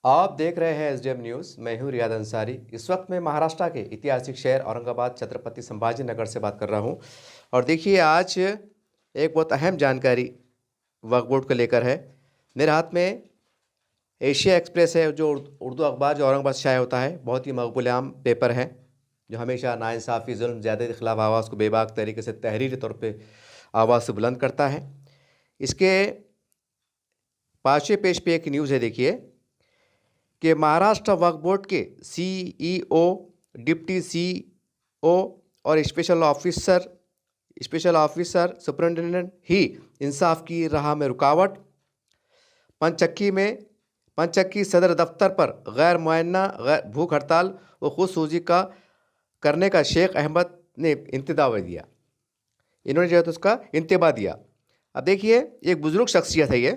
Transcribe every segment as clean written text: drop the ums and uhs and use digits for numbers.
आप देख रहे हैं एसडीएम न्यूज़। मैं हूं रियाद अंसारी। इस वक्त मैं महाराष्ट्र के ऐतिहासिक शहर औरंगाबाद छत्रपति संभाजी नगर से बात कर रहा हूं। और देखिए, आज एक बहुत अहम जानकारी वक्फ बोर्ड को लेकर है। मेरे हाथ में एशिया एक्सप्रेस है, जो उर्दू अखबार जो औरंगाबाद से शाया होता है। बहुत ही मकबूल आम पेपर है, जो हमेशा नाइंसाफ़ी, जुल्म, ज़्यादती के खिलाफ आवाज़ को बेबाक तरीके से तहरीरी तौर पर आवाज़ से बुलंद करता है। इसके 5वें पेज पे एक न्यूज़ है, देखिए कि महाराष्ट्र वक्फ बोर्ड के सीईओ, डिप्टी सीईओ और स्पेशल ऑफिसर सुपरिटेंडेंट ही इंसाफ की राह में रुकावट। पंचक्की सदर दफ्तर पर गैर मुअय्यना भूख हड़ताल व खुदसूजी का करने का शेख अहमद ने इंतबाह दिया। इन्होंने जो है तो उसका इंतबाह दिया। अब देखिए, एक बुजुर्ग शख्सियत है ये,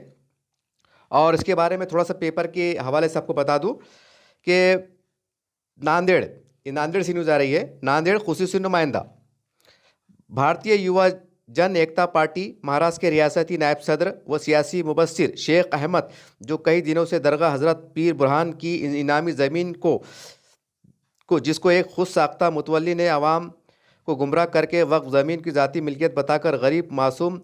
और इसके बारे में थोड़ा सा पेपर के हवाले से आपको बता दूं कि नांदेड़ से न्यूज़ आ रही है। नांदेड़ खुसूसी नुमाइंदा भारतीय युवा जन एकता पार्टी महाराष्ट्र के रियासती नायब सदर व सियासी मुबस्सिर शेख अहमद, जो कई दिनों से दरगाह हज़रत पीर बुरहान की इनामी ज़मीन को जिसको एक खुद साख्ता मुतवल्ली ने आवाम को गुमराह करके वक्फ ज़मीन की ज़ाती मिल्कियत बताकर गरीब मासूम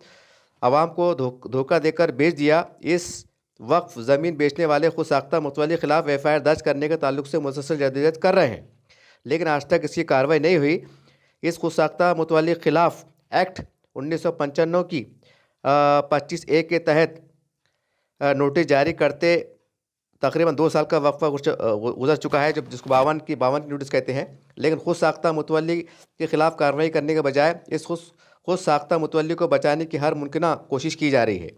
आवाम को धोखा देकर बेच दिया, इस वक्फ ज़मीन बेचने वाले खुद साख्ता मुतवल्ली के खिलाफ एफआईआर दर्ज करने के ताल्लुक से मुसलसल जदोजहद कर रहे हैं, लेकिन आज तक इसकी कार्रवाई नहीं हुई। इस खुद साख्ता मुतवल्ली के खिलाफ एक्ट 1995 की 25A के तहत नोटिस जारी करते तकरीबन 2 साल का वक्फा गुजर चुका है, जब जिसको 52 की नोटिस कहते हैं। लेकिन खुद साख्ता मुतवल्ली के खिलाफ कार्रवाई करने के बजाय इस खुद साख्ता मुतवल्ली को बचाने की हर मुमकिन कोशिश की जा रही है।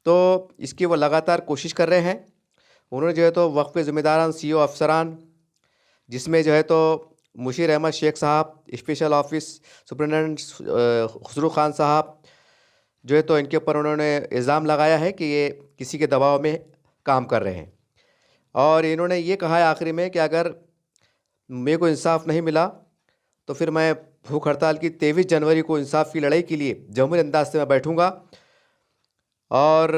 तो इसकी वो लगातार कोशिश कर रहे हैं। उन्होंने जो है तो वक्फ के ज़िम्मेदारान, सीईओ अफसरान, जिसमें जो है तो मुशीर अहमद शेख साहब, special office superintendent Khusru Khan साहब, जो है तो इनके ऊपर उन्होंने इल्ज़ाम लगाया है कि ये किसी के दबाव में काम कर रहे हैं। और इन्होंने ये कहा है आखिरी में कि अगर मेरे को इंसाफ नहीं मिला तो फिर मैं भूख हड़ताल की 23 जनवरी को इंसाफ की लड़ाई के लिए जमहूरी अंदाज से मैं बैठूँगा, और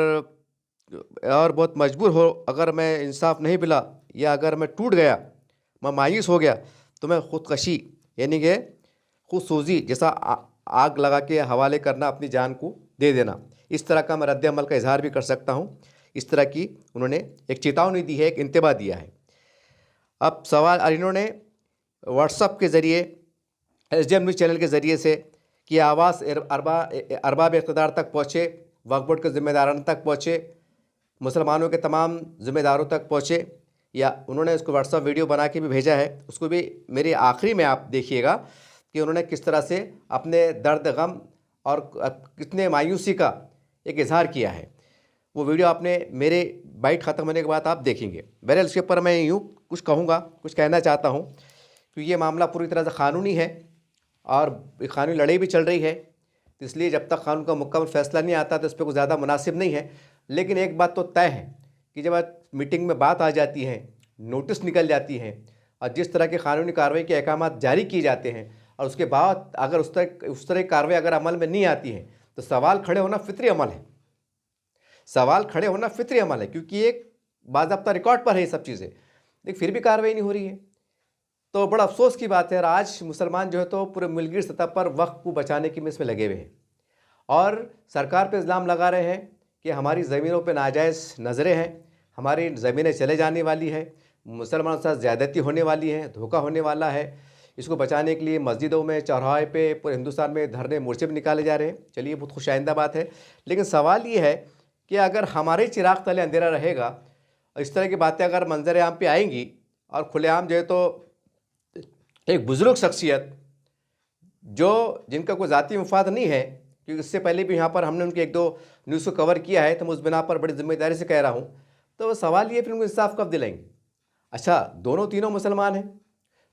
बहुत मजबूर हो, अगर मैं इंसाफ नहीं मिला या अगर मैं टूट गया, मैं मायूस हो गया, तो मैं ख़ुदकशी यानी कि खुदसूजी जैसा आग लगा के हवाले करना, अपनी जान को दे देना, इस तरह का मैं रद्द अमल का इजहार भी कर सकता हूँ। इस तरह की उन्होंने एक चेतावनी दी है, एक इंतबाह दिया है। अब सवाल, और इन्होंने व्हाट्सएप के ज़रिए, एसडीएम न्यूज़ चैनल के ज़रिए से कि आवाज़ अरबाब इक़्तिदार तक पहुँचे, वक्फ बोर्ड के ज़िम्मेदारान तक पहुँचे, मुसलमानों के तमाम ज़िम्मेदारों तक पहुँचे, या उन्होंने उसको व्हाट्सएप वीडियो बना के भी भेजा है। उसको भी मेरे आखिरी में आप देखिएगा कि उन्होंने किस तरह से अपने दर्द, गम और कितने मायूसी का एक इजहार किया है। वो वीडियो आपने मेरे बाइट ख़त्म होने के बाद आप देखेंगे। बहरहाल इसके ऊपर मैं यूँ कुछ कहूँगा, कुछ कहना चाहता हूँ कि ये मामला पूरी तरह से क़ानूनी है और क़ानूनी लड़ाई भी चल रही है, तो इसलिए जब तक कानून का मुकम्मल फैसला नहीं आता तो इस पर कुछ ज़्यादा मुनासिब नहीं है। लेकिन एक बात तो तय है कि जब मीटिंग में बात आ जाती है, नोटिस निकल जाती है, और जिस तरह की कानूनी कार्रवाई के अहकाम जारी किए जाते हैं, और उसके बाद अगर उस तरह की कार्रवाई अगर अमल में नहीं आती है, तो सवाल खड़े होना फितरी अमल है। सवाल खड़े होना फितरी अमल है, क्योंकि एक बाज़ाब्ता रिकॉर्ड पर है ये सब चीज़ें, लेकिन फिर भी कार्रवाई नहीं हो रही है। तो बड़ा अफसोस की बात है। और आज मुसलमान जो है तो पूरे मुल्की सतह पर वक्फ को बचाने की इसमें लगे हुए हैं, और सरकार पे इल्ज़ाम लगा रहे हैं कि हमारी ज़मीनों पे नाजायज़ नज़रें हैं, हमारी ज़मीनें चले जाने वाली है, मुसलमानों के साथ ज़्यादती होने वाली है, धोखा होने वाला है। इसको बचाने के लिए मस्जिदों में, चौराहे पे, पूरे हिंदुस्तान में धरने मोर्चे भी निकाले जा रहे हैं। चलिए, बहुत खुशाइंदा बात है। लेकिन सवाल ये है कि अगर हमारे चिराग तले अंधेरा रहेगा, इस तरह की बातें अगर मंजर आम पे आएंगी, और खुलेआम जो है तो एक बुज़ुर्ग शख्सियत जिनका कोई ज़ाती मुफाद नहीं है, क्योंकि इससे पहले भी यहाँ पर हमने उनके 1-2 न्यूज़ को कवर किया है, तो मैं उस बिना पर बड़ी जिम्मेदारी से कह रहा हूँ। तो सवाल ये, फिर उनको इंसाफ कब दिलाएंगे? अच्छा, दोनों तीनों मुसलमान हैं,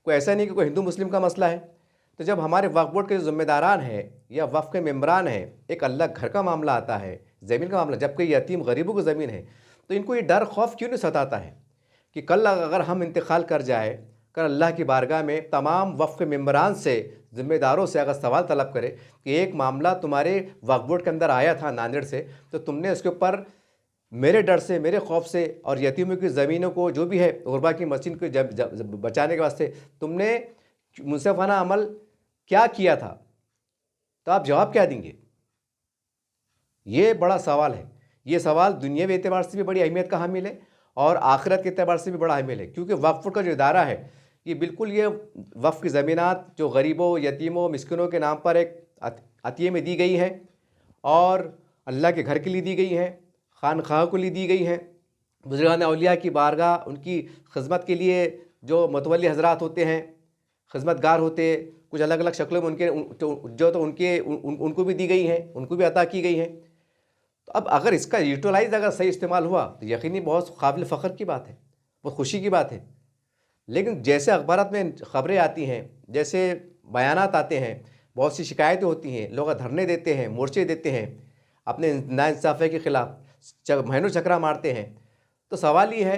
कोई ऐसा नहीं कि कोई हिंदू मुस्लिम का मसला है। तो जब हमारे वक्फ बोर्ड के जो ज़िम्मेदारान हैं या वक्फ के मेम्बरान हैं, एक अलग घर का मामला आता है, ज़मीन का मामला, जबकि यतीम गरीबों की ज़मीन है, तो इनको ये डर खौफ क्यों नहीं सताता है कि कल अगर हम इंतकाल कर जाए, कर अल्लाह की बारगाह में तमाम वक्फ के मेम्बरान से, ज़िम्मेदारों से अगर सवाल तलब करे कि एक मामला तुम्हारे वक्फ बोर्ड के अंदर आया था नांदेड़ से, तो तुमने उसके ऊपर मेरे डर से, मेरे खौफ से और यतीमों की ज़मीनों को जो भी है गुरबा की मशीन को जब बचाने के वास्ते तुमने मुनसिफाना अमल क्या किया था, तो आप जवाब क्या देंगे? ये बड़ा सवाल है। ये सवाल दुनियावी एतबार से भी बड़ी अहमियत का हामिल है और आखिरत के एतबार से भी बड़ा हामिल है, क्योंकि वक्फ़ का जो इदारा है ये बिल्कुल ये वक्फ़ की ज़मीनात जो गरीबों, यतीमों, मिस्किनों के नाम पर एक अतिये में दी गई है और अल्लाह के घर के लिए दी गई है, खानखाह के लिए दी गई है, बुज़ुर्गान औलिया की बारगाह उनकी खिदमत के लिए जो मतवल्ली हज़रात होते हैं, खिदमतगार होते, कुछ अलग अलग शक्लों में उनको भी दी गई हैं, उनको भी अता की गई हैं। तो अब अगर इसका यूटिलाइज अगर सही इस्तेमाल हुआ तो यकीनी बहुत काबिल फ़ख्र की बात है, बहुत खुशी की बात है। लेकिन जैसे अखबारात में ख़बरें आती हैं, जैसे बयानात आते हैं, बहुत सी शिकायतें होती हैं, लोग धरने देते हैं, मोर्चे देते हैं, अपने नाइंसाफ़ी के ख़िलाफ़ महीनों चक्रा मारते हैं, तो सवाल ये है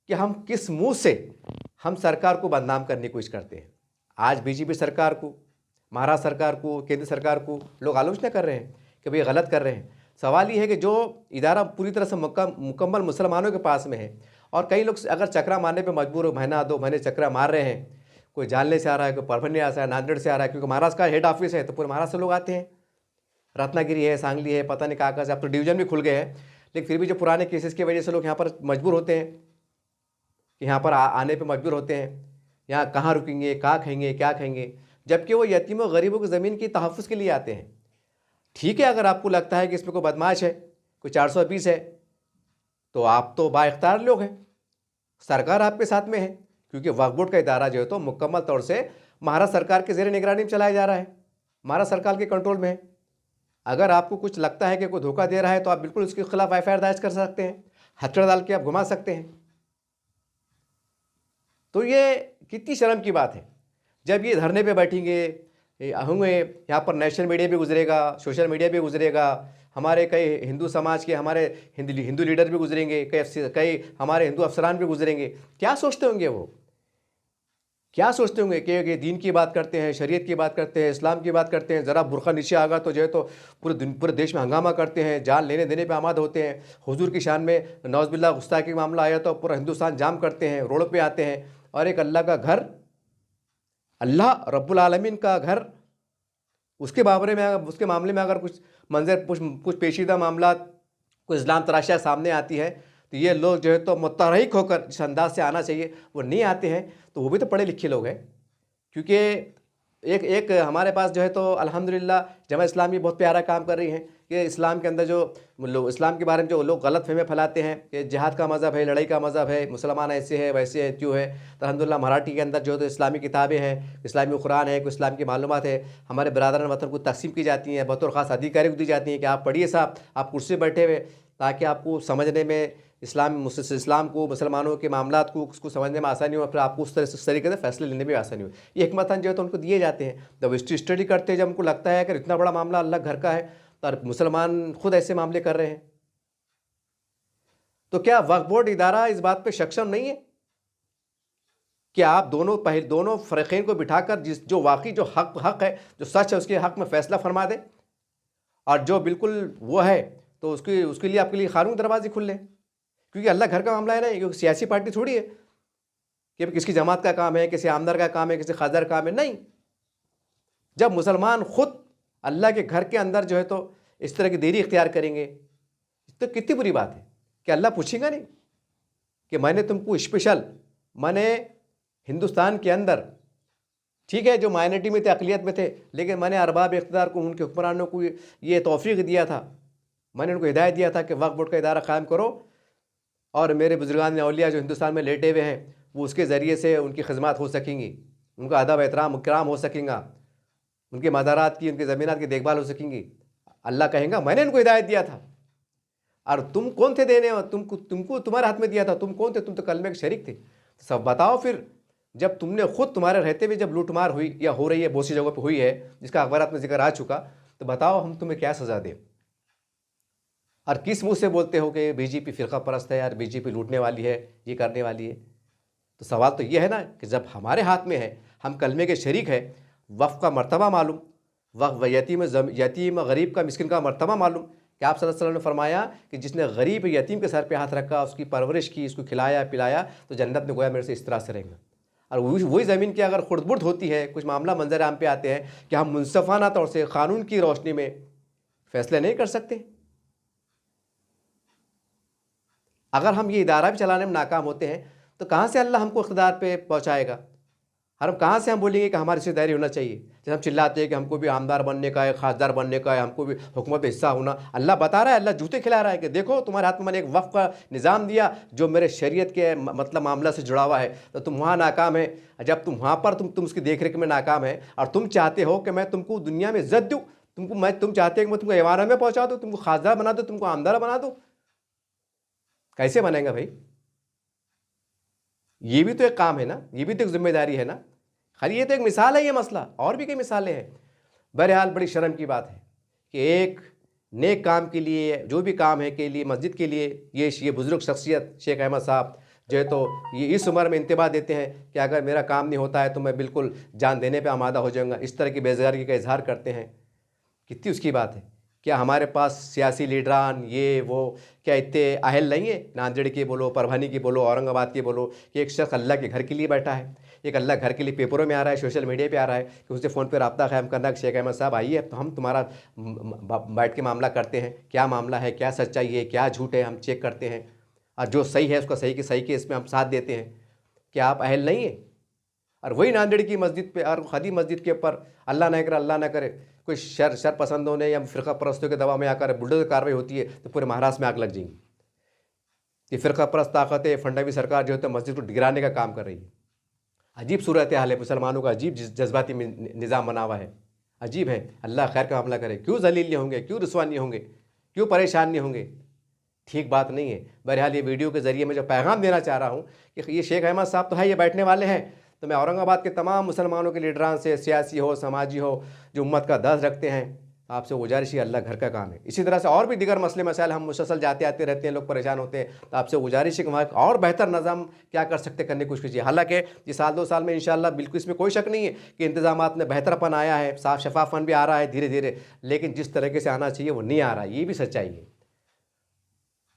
कि हम किस मुँह से हम सरकार को बदनाम करने की कोशिश करते हैं। आज बीजेपी सरकार को, महाराष्ट्र सरकार को, केंद्र सरकार को लोग आलोचना कर रहे हैं कि भाई गलत कर रहे हैं। सवाल ये है कि जो इदारा पूरी तरह से मुकम्मल मुसलमानों के पास में है और कई लोग अगर चक्रा मारने पे मजबूर हो, महीना 2 महीने चक्रा मार रहे हैं, कोई जानले से आ रहा है, कोई परभणी से आ रहा है, नांदेड़ से आ रहा है, क्योंकि महाराष्ट्र का हेड ऑफिस है तो पूरे महाराष्ट्र से लोग आते हैं, रत्नागिरी है, सांगली है, पता नहीं कहाँ से, अब तो डिवीज़न भी खुल गए हैं, लेकिन फिर भी जो पुराने केसेस की वजह से लोग यहाँ पर मजबूर होते हैं कि यहाँ पर आने पर मजबूर होते हैं, यहाँ कहाँ रुकेंगे, कहाँ खाएंगे, क्या खाएंगे, जबकि वो यतीमों गरीबों की ज़मीन की तहफ़्फ़ुज़ के लिए आते हैं। ठीक है, अगर आपको लगता है कि इसमें कोई बदमाश है, कोई 420 है, तो आप तो बाइख्तियार लोग हैं, सरकार आपके साथ में है, क्योंकि वक्फ बोर्ड का इदारा जो है तो मुकम्मल तौर से महाराष्ट्र सरकार के ज़ेर निगरानी में चलाया जा रहा है, महाराष्ट्र सरकार के कंट्रोल में है। अगर आपको कुछ लगता है कि कोई धोखा दे रहा है तो आप बिल्कुल उसके खिलाफ FIR दर्ज कर सकते हैं, हथकड़ डाल के आप घुमा सकते हैं। तो ये कितनी शर्म की बात है, जब ये धरने पे बैठेंगे होंगे, यहाँ पर नेशनल मीडिया भी गुजरेगा, सोशल मीडिया भी गुजरेगा, हमारे कई हिंदू समाज के हमारे हिंदू लीडर भी गुजरेंगे, कई हमारे हिंदू अफसरान भी गुजरेंगे। क्या सोचते होंगे वो, क्या सोचते होंगे कि ये दीन की बात करते हैं, शरीयत की बात करते हैं, इस्लाम की बात करते हैं, ज़रा बुरखा नीचे आगा तो जो है तो पूरे देश में हंगामा करते हैं, जान लेने देने पे आमाद होते हैं। हुजूर की शान में नौज़बिल्लाह गुस्ताखी का मामला आया तो पूरा हिंदुस्तान जाम करते हैं, रोड पे आते हैं, और एक अल्लाह का घर, अल्लाह रब्बुल आलमीन का घर, उसके मामले में अगर कुछ पेचीदा मामला, कुछ इस्लाम तराशियाँ सामने आती है तो ये लोग जो है तो मुतहरिक होकर जिस अंदाज से आना चाहिए वो नहीं आते हैं। तो वो भी तो पढ़े लिखे लोग हैं, क्योंकि एक हमारे पास जो है तो अल्हम्दुलिल्लाह जमात इस्लामी बहुत प्यारा काम कर रही है कि इस्लाम के अंदर जो लोग, इस्लाम के बारे में जो लोग गलत फहमी फैलाते हैं कि जिहाद का मज़हब है, लड़ाई का मज़हब है, मुसलमान ऐसे है, वैसे है, त्यों है, तो अल्हम्दुलिल्लाह मराठी के अंदर जो है तो इस्लामी किताबें हैं, इस्लामी कुरान है, कुछ इस्लाम की मालूमात है, हमारे बरादरान वतन को तकसीम की जाती हैं, बतौर ख़ास अधिकारी को दी जाती हैं कि आप पढ़िए साहब, आप कुर्सी बैठे हुए, ताकि आपको समझने में इस्लाम को, मुसलमानों के मामलात को उसको समझने में आसानी हो, फिर आपको उस तरीके से फैसले लेने में आसानी हो। ये हिकमतन जो है तो उनको दिए जाते हैं। जब स्टडी करते हैं, जब उनको लगता है कि इतना बड़ा मामला अल्लाह घर का है तो मुसलमान खुद ऐसे मामले कर रहे हैं, तो क्या वक्फ बोर्ड इदारा इस बात पे सक्षम नहीं है कि आप दोनों फ़रीक़ैन को बिठाकर जो वाकई जो हक है, जो सच है, उसके हक में फ़ैसला फरमा दें, और जो बिल्कुल वो है तो उसके लिए आपके लिए कानूनी दरवाजे खुल लें, क्योंकि अल्लाह घर का मामला है ना, क्योंकि सियासी पार्टी थोड़ी है कि किसकी जमात का काम है, किसी आमदार का काम है, किसी खादर का काम है, नहीं। जब मुसलमान खुद अल्लाह के घर के अंदर जो है तो इस तरह की देरी इख्तियार करेंगे तो कितनी बुरी बात है कि अल्लाह पूछेगा नहीं कि मैंने तुमको स्पेशल, मैंने हिंदुस्तान के अंदर, ठीक है, जो माइनॉरिटी में थे, अक़लियत में थे, लेकिन मैंने अरबाब इक़्तिदार को, उनके हुक्मरानों को ये तौफ़ीक़ दिया था, मैंने उनको हिदायत दिया था कि वक्फ बोर्ड का इदारा क़ायम करो, और मेरे बुजुर्गान औलिया जो हिंदुस्तान में लेटे हुए हैं वो उसके ज़रिए से उनकी खिदमत हो सकेंगी, उनका अदब एहतराम इकराम हो सकेगा, उनके मज़ारात की, उनकी ज़मीनात की देखभाल हो सकेंगी। अल्लाह कहेगा मैंने इनको हिदायत दिया था, और तुम कौन थे देने, और तुमको तुम्हारे हाथ में दिया था, तुम कौन थे, तुम तो कलमे के शरीक थे। सब बताओ फिर, जब तुमने खुद तुम्हारे रहते हुए जब लूटमार हुई या हो रही है, बहुत सी जगहों पर हुई है, जिसका अखबारात में जिक्र आ चुका, तो बताओ हम तुम्हें क्या सज़ा दें। और किस मुंह से बोलते हो कि बीजेपी फ़िरका परस्त है यार, बीजेपी लूटने वाली है, ये करने वाली है। तो सवाल तो ये है ना कि जब हमारे हाथ में है, हम कलमे के शरीक है, वक्फ का मर्तबा मालूम, वक्फ यतीम गरीब का, मिस्किन का मर्तबा मालूम कि आप सल्लल्लाहु अलैहि वसल्लम ने फरमाया कि जिसने गरीब यतीम के सर पे हाथ रखा, उसकी परवरिश की, उसको खिलाया पिलाया, तो जन्नत में गोया मेरे से इस तरह से रहेंगे। और वही ज़मीन की अगर खुर्द-बुर्द होती है, कुछ मामला मंजर आम पे आते हैं कि हम मुनसफ़ाना तौर से कानून की रोशनी में फैसले नहीं कर सकते, अगर हम ये इदारा भी चलाने में नाकाम होते हैं, तो कहाँ से अल्लाह हमको इक़्तिदार पे पहुँचाएगा? और हम कहाँ से हम बोलेंगे कि हमारी हिस्सेदारी होना चाहिए? जैसे हम चिल्लाते हैं कि हमको भी आमदार बनने का है, खासदार बनने का है, हमको भी हुकूमत में हिस्सा होना। अल्लाह बता रहा है, अल्लाह जूते खिला रहा है कि देखो तुम्हारे हाथ में मैंने एक वक़्फ़ का निज़ाम दिया जो मेरे शरीयत के मतलब मामला से जुड़ा हुआ है, तो तुम वहाँ नाकाम है। जब तुम वहाँ पर तुम उसकी देख रेख में नाकाम है और तुम चाहते हो कि मैं तुमको दुनिया में इज़्ज़त दूँ, तुम चाहते हो कि मैं तुमको ऐवान में पहुँचा दूँ, तुमको खासदार बना दूँ, तुमको आमदार बना दूँ, कैसे बनेगा भाई? ये भी तो एक काम है ना, ये भी तो एक जिम्मेदारी है ना। खाली ये तो एक मिसाल है, ये मसला और भी कई मिसालें हैं। बहरहाल बड़ी शर्म की बात है कि एक नेक काम के लिए, जो भी काम है के लिए, मस्जिद के लिए, ये बुज़ुर्ग शख्सियत शेख अहमद साहब जो है, तो ये इस उम्र में इंतबाह देते हैं कि अगर मेरा काम नहीं होता है तो मैं बिल्कुल जान देने पे आमादा हो जाऊँगा। इस तरह की बेज़गारी का इजहार करते हैं। कितनी उसकी बात है। क्या हमारे पास सियासी लीडरान ये वो क्या इतने अहल नहीं है? नांदेड़ की बोलो, परभनी की बोलो, औरंगाबाद की बोलो, कि एक शख्स अल्लाह के घर के लिए बैठा है, एक अल्लाह घर के लिए पेपरों में आ रहा है, सोशल मीडिया पे आ रहा है कि उससे फ़ोन पे रब्ता कायम करना कि शेख अहमद साहब आइए, तो हम तुम्हारा बैठ के मामला करते हैं, क्या मामला है, क्या सच्चाई है, क्या झूठ है, हम चेक करते हैं, और जो सही है उसका सही के इसमें हम साथ देते हैं। क्या आप अहल नहीं है? और वही नांदेड़ की मस्जिद पे और खदी मस्जिद के ऊपर अल्लाह ना करे कोई शर पसंदों ने या फ़िरका परस्तों के दबाव में आकर बुलडोज़र कार्रवाई होती है तो पूरे महाराष्ट्र में आग लग जाएंगी। ये फ़िरका परस्त ताकतें, फंडवी सरकार जो है तो मस्जिद को गिराने का काम कर रही है। अजीब सूरत हाल है, मुसलमानों का अजीब जज्बाती निज़ाम बना हुआ है, अजीब है। अल्लाह खैर का मामला करे। क्यों जलील नहीं होंगे, क्यों रुसवा नहीं होंगे, क्यों परेशान नहीं होंगे? ठीक बात नहीं है। बहरहाल ये वीडियो के ज़रिए मैं जो पैगाम देना चाह रहा हूँ कि ये शेख अहमद साहब तो है, ये बैठने वाले हैं, तो मैं औरंगाबाद के तमाम मुसलमानों के लीडरान से, सियासी हो, समाजी हो, जो उम्मत का दर्द रखते हैं, आपसे गुजारिश है, अल्लाह घर का काम है। इसी तरह से और भी दीगर मसले मसाइल हम मुसलसल जाते आते रहते हैं, लोग परेशान होते हैं, तो आपसे गुजारिश है कि वहाँ और बेहतर निज़ाम क्या कर सकते करने की कोशिश कीजिए। हालांकि ये साल 2 साल में इंशाअल्लाह बिल्कुल इसमें कोई शक नहीं है कि इंतजामात में बेहतरपन आया है, साफ शफाफन भी आ रहा है धीरे धीरे, लेकिन जिस तरीके से आना चाहिए वो नहीं आ रहा है, ये भी सच्चाई है।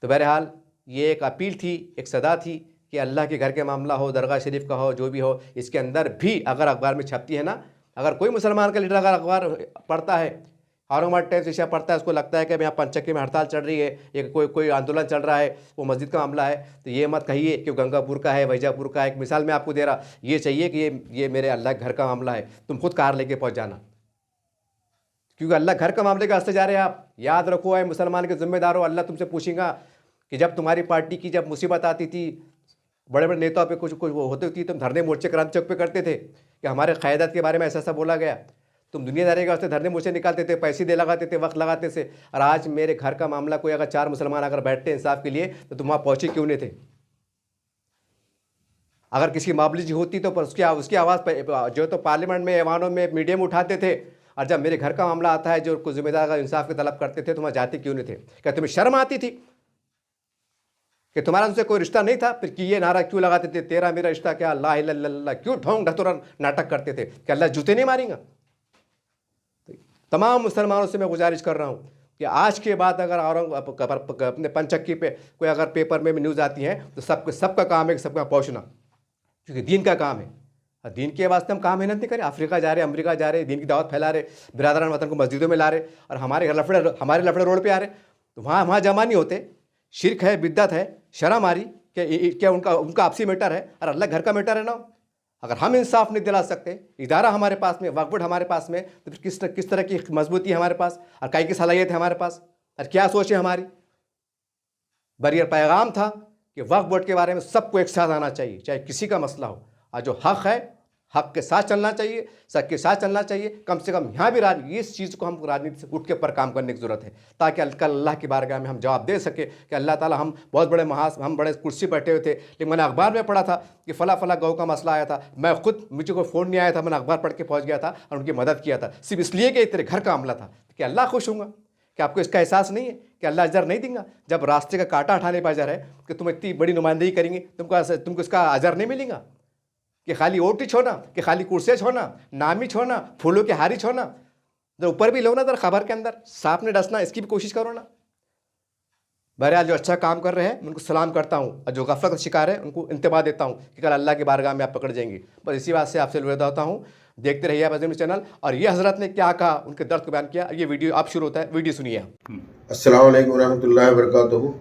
तो बहरहाल ये एक अपील थी, एक सदा थी कि अल्लाह के घर के मामला हो, दरगाह शरीफ का हो, जो भी हो, इसके अंदर भी अगर अखबार में छपती है ना, अगर कोई मुसलमान का लीडर अगर अखबार पढ़ता है, औरंगाबाद टाइम्स एशिया पढ़ता है, उसको लगता है कि यहाँ पंचक्की में हड़ताल चल रही है, एक कोई आंदोलन चल रहा है, वो मस्जिद का मामला है, तो ये मत कहिए कि गंगापुर का है, वैजापुर का है। एक मिसाल मैं आपको दे रहा, ये चाहिए कि ये मेरे अल्लाह के घर का मामला है, तुम खुद कार लेके पहुँच जाना, क्योंकि अल्लाह घर का मामले के रास्ते जा रहे हैं आप। याद रखो, है मुसलमान के जिम्मेदार हो, अल्लाह तुमसे पूछेगा कि जब तुम्हारी पार्टी की जब मुसीबत आती थी, बड़े बड़े नेताओं पे कुछ वो होती थी, तुम धरने मोर्चे क्रांति चौक पे करते थे कि हमारे क़यादत के बारे में ऐसा बोला गया, तुम दुनियादारी के वास्ते धरने मोर्चे निकालते थे, पैसे दे लगाते थे, वक्त लगाते थे। और आज मेरे घर का मामला कोई अगर 4 मुसलमान अगर बैठते इंसाफ के लिए, तो तुम वहाँ पहुँचे क्यों नहीं थे? अगर किसी मामले होती तो उसकी आवाज़ जो तो पार्लियामेंट में, ऐवानों में, मीडिया में उठाते थे, और जब मेरे घर का मामला आता है, जो कुछ जिम्मेदार इंसाफ की तलब करते थे, तो वहाँ जाते क्यों नहीं थे? क्या तुम्हें शर्म आती थी कि तुम्हारा उनसे कोई रिश्ता नहीं था? फिर कि ये नारा क्यों लगाते थे, तेरा मेरा रिश्ता क्या, ला इलाहा इल्लल्लाह, क्यों ढोंग ढतुरा नाटक करते थे कि अल्लाह जूते नहीं मारेगा? तो तमाम मुसलमानों से मैं गुजारिश कर रहा हूँ कि आज के बाद अगर अपने पंचक्की पे कोई अगर पेपर में भी न्यूज़ आती है, तो सबका काम है कि सबका पहुँचना, क्योंकि दीन का काम है। दीन के वास्ते हम काम मेहनत नहीं करें, अफ्रीका जा रहे, अमेरिका जा रहे, दीन की दावत फैला रहे, बिरादरान वतन को मस्जिदों में ला रहे, और हमारे लफड़े रोड पे आ रहे, तो वहाँ जमा नहीं होते। शिरक है, बिद्दत है, शर्म आ रही क्या उनका आपसी मैटर है और अल्लाह घर का मैटर है ना। अगर हम इंसाफ नहीं दिला सकते, इदारा हमारे पास में, वक्फ बोर्ड हमारे पास में, तो फिर किस तरह की मजबूती है हमारे पास, और कई की सलाहियत है हमारे पास, और क्या सोच है हमारी? बरियर पैगाम था कि वक्फ बोर्ड के बारे में सबको एक साथ आना चाहिए, चाहे किसी का मसला हो, और जो हक़ है हक़ के साथ चलना चाहिए, सच के साथ चलना चाहिए। कम से कम यहाँ भी इस चीज़ को हम राजनीति से उठ के पर काम करने की ज़रूरत है, ताकि कल अल्लाह की बारगाह में हम जवाब दे सके कि अल्लाह ताला, हम बहुत बड़े हम बड़े कुर्सी बैठे हुए थे, लेकिन मैंने अखबार में पढ़ा था कि फ़ला गौ का मसला आया था, मैं खुद, मुझे कोई फ़ोन नहीं आया था, मैंने अखबार पढ़ के पहुँच गया था और उनकी मदद किया था, सिर्फ इसलिए कि तेरे घर का मामला था, कि अल्लाह खुश होगा। कि आपको इसका एहसास नहीं है कि अल्लाह अजर नहीं देगा? जब रास्ते का कांटा उठाने पर अजर है कि तुम इतनी बड़ी नुमाइंदगी करेंगे, तुमको इसका अजर नहीं मिलेगा? कि खाली ओटी छोड़ना, कि खाली कुर्सियाँ छोड़ना, नामी छोड़ना, फूलों की हारी छोड़ना, जब ऊपर भी लो ना, जरा खबर के अंदर सांप ने डसना, इसकी भी कोशिश करो ना। बहरहाल जो अच्छा काम कर रहे हैं उनको सलाम करता हूँ, और जो गफलत का शिकार है उनको इंतबाह देता हूँ कि कल अल्लाह की बारगाह में आप पकड़ जाएंगे। बस इसी बात से आपसे अलविदा होता हूँ। देखते रहिए आप अज़ीम चैनल। और ये हज़रत ने क्या कहा, उनके दर्द को बयान किया। ये वीडियो आप शुरू होता है, वीडियो सुनिए। अस्सलाम वालेकुम रहमतुल्लाहि व बरकातुहू।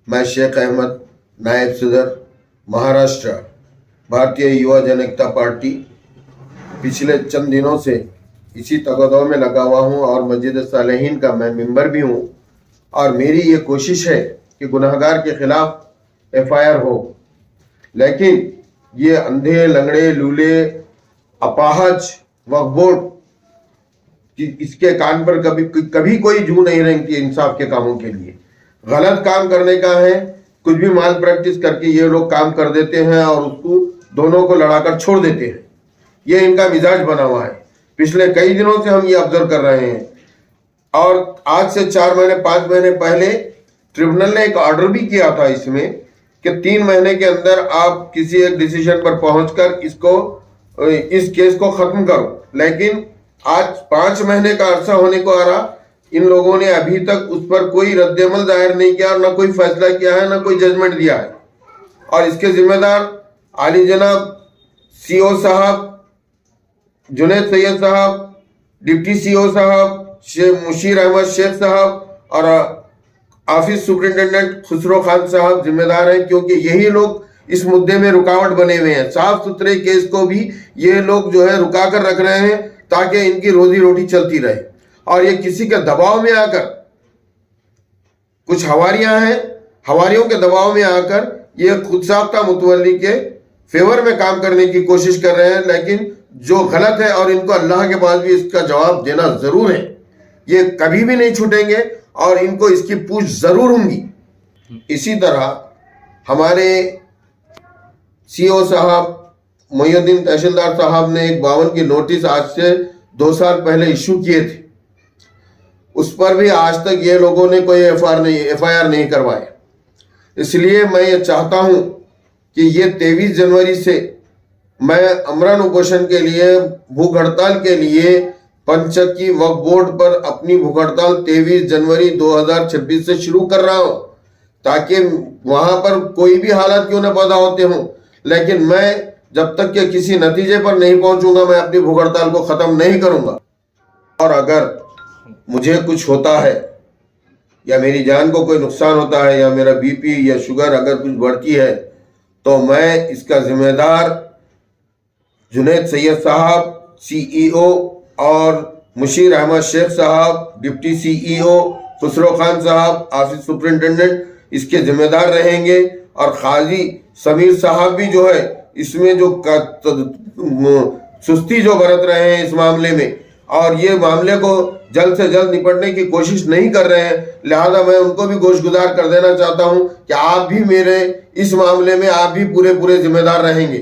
मैं शेख अहमद, नायब सदर महाराष्ट्र, भारतीय युवा जन एकता पार्टी, पिछले चंद दिनों से इसी तगदौ में लगा हुआ हूँ और मस्जिद सालेहीन का मैं मेंबर भी हूँ। और मेरी ये कोशिश है कि गुनहगार के खिलाफ FIR हो, लेकिन ये अंधे लंगड़े लूले अपाहज वक्फ बोर्ड कि इसके कान पर कभी कोई जू नहीं रेंगती इंसाफ के कामों के लिए। गलत काम करने का है, कुछ भी माल प्रैक्टिस करके ये लोग काम कर देते हैं और उसको दोनों को लड़ाकर छोड़ देते हैं। ये इनका मिजाज बना हुआ है। पिछले कई दिनों से हम ये ऑब्जर्व कर रहे हैं और आज से 4 महीने 5 महीने पहले ट्रिब्यूनल ने एक ऑर्डर भी किया था इसमें कि 3 महीने के अंदर आप किसी एक डिसीजन पर पहुंचकर इस केस को खत्म करो। लेकिन आज 5 महीने का अरसा होने को आ रहा, इन लोगों ने अभी तक उस पर कोई रद्द-ए-अमल जाहिर नहीं किया और ना कोई फैसला किया है, ना कोई जजमेंट दिया है। और इसके जिम्मेदार आली जनाब CO साहब, जुनैद सैयद साहब, डिप्टी CO साहब, शेख मुशीर अहमद शेख साहब और ऑफिस सुपरिटेंडेंट खुसरो खान साहब जिम्मेदार हैं, क्योंकि यही लोग इस मुद्दे में रुकावट बने हुए हैं। साफ सुथरे केस को भी ये लोग जो है रुका कर रख रहे हैं ताकि इनकी रोजी रोटी चलती रहे। और ये किसी के दबाव में आकर, कुछ हवारियां हैं, हवारियों के दबाव में आकर ये खुद साख्ता मुतवल्ली के फेवर में काम करने की कोशिश कर रहे हैं। लेकिन जो गलत है और इनको अल्लाह के पास भी इसका जवाब देना जरूर है, ये कभी भी नहीं छूटेंगे और इनको इसकी पूछ जरूर होंगी। इसी तरह हमारे CO साहब मोहिउद्दीन तहसीलदार साहब ने एक 52 की नोटिस आज से 2 साल पहले इशू किए थे, उस पर भी आज तक ये लोगों ने कोई FIR नहीं करवाए। इसलिए मैं ये चाहता हूं कि ये 23 जनवरी से मैं अमरन उपोषण के लिए, भूख हड़ताल के लिए पंचक्की वक्फ बोर्ड पर अपनी भूख हड़ताल 23 जनवरी 2026 से शुरू कर रहा हूं, ताकि वहां पर कोई भी हालात क्यों न पैदा होते हों, लेकिन मैं जब तक के किसी नतीजे पर नहीं पहुंचूंगा मैं अपनी भूख हड़ताल को खत्म नहीं करूंगा। और अगर मुझे कुछ होता है या मेरी जान को कोई नुकसान होता है या मेरा BP या शुगर अगर कुछ बढ़ती है तो मैं इसका जिम्मेदार जुनैद सैयद साहब CEO और मुशीर अहमद शेख साहब, डिप्टी CEO खुसरो खान साहब, ऑफिस सुपरिटेंडेंट इसके जिम्मेदार रहेंगे। और काजी समीर साहब भी जो है इसमें जो सुस्ती जो बरत रहे हैं इस मामले में और ये मामले को जल्द से जल्द निपटने की कोशिश नहीं कर रहे हैं, लिहाजा मैं उनको भी गोशगुजार कर देना चाहता हूं कि आप भी मेरे इस मामले में आप भी पूरे जिम्मेदार रहेंगे।